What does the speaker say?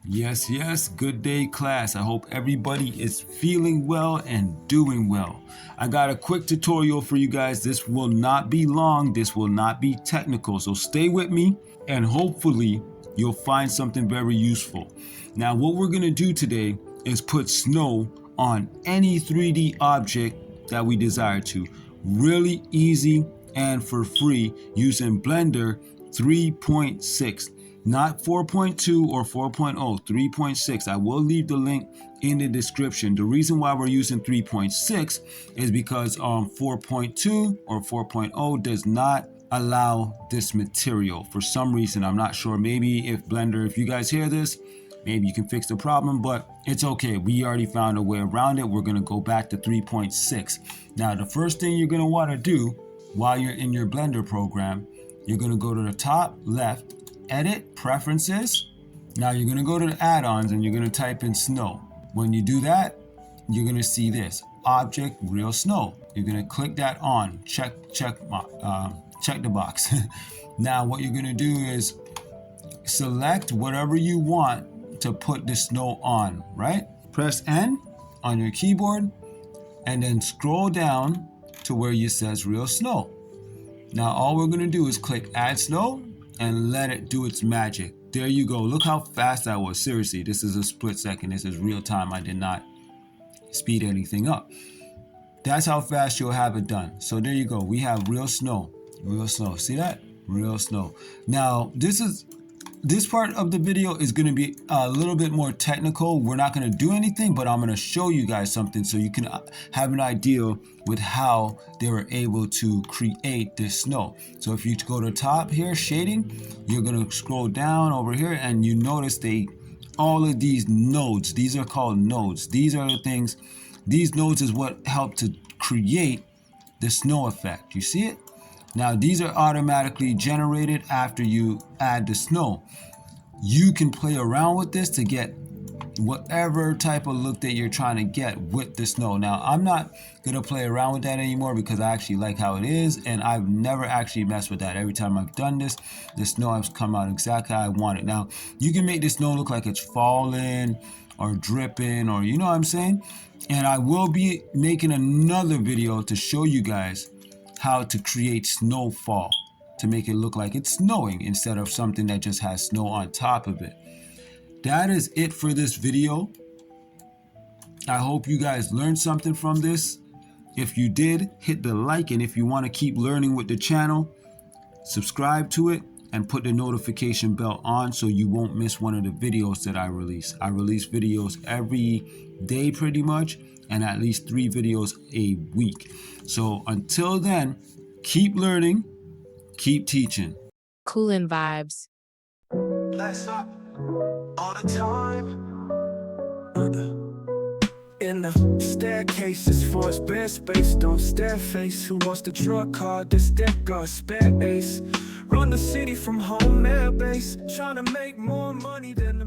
Yes, good day class. I hope everybody is feeling well and doing well. I got a quick tutorial for you guys. This will not be long, this will not be technical, so stay with me and hopefully you'll find something very useful. Now what we're gonna do today is put snow on any 3D object that we desire to. Really easy and for free using Blender 3.6. Not 4.2 or 4.0, 3.6. I will leave the link in the description. The reason why we're using 3.6 is because 4.2 or 4.0 does not allow this material for some reason. I'm not sure. Maybe if Blender, if you guys hear this, maybe you can fix the problem, but it's okay. We already found a way around it. We're gonna go back to 3.6. Now, the first thing you're gonna wanna do while you're in your Blender program, you're gonna go to the top left, edit, preferences. Now you're gonna go to the add-ons and you're gonna type in snow. When you do that, you're gonna see this, object real snow. You're gonna click that on, check the box. Now what you're gonna do is select whatever you want to put the snow on, right? Press N on your keyboard and then scroll down to where it says real snow. Now all we're gonna do is click add snow and let it do its magic. There you go. Look how fast that was. Seriously, this is a split second. This is real time. I did not speed anything up. That's how fast you'll have it done. So there you go. We have real snow. Real snow. See that? Real snow. Now, this part of the video is going to be a little bit more technical. We're not going to do anything, but I'm going to show you guys something so you can have an idea with how they were able to create this snow. So if you go to the top here, shading, you're going to scroll down over here and you notice all of these nodes, these are called nodes. These are the things, these nodes is what help to create the snow effect. You see it? Now these are automatically generated after you add the snow. You can play around with this to get whatever type of look that you're trying to get with the snow. Now I'm not gonna play around with that anymore because I actually like how it is and I've never actually messed with that. Every time I've done this, the snow has come out exactly how I want it. Now you can make the snow look like it's falling or dripping or you know what I'm saying? And I will be making another video to show you guys how to create snowfall to make it look like it's snowing instead of something that just has snow on top of it. That is it for this video. I hope you guys learned something from this. If you did, hit the like, and if you want to keep learning with the channel, subscribe to it and put the notification bell on so you won't miss one of the videos that I release. I release videos every day pretty much, and at least 3 videos a week. So until then, keep learning, keep teaching. Coolin' vibes. Lights up all the time. In the staircases for his bed space, don't stare face. Who wants the drug card? This deck got spare ace. Run the city from home air base, trying to make more money than the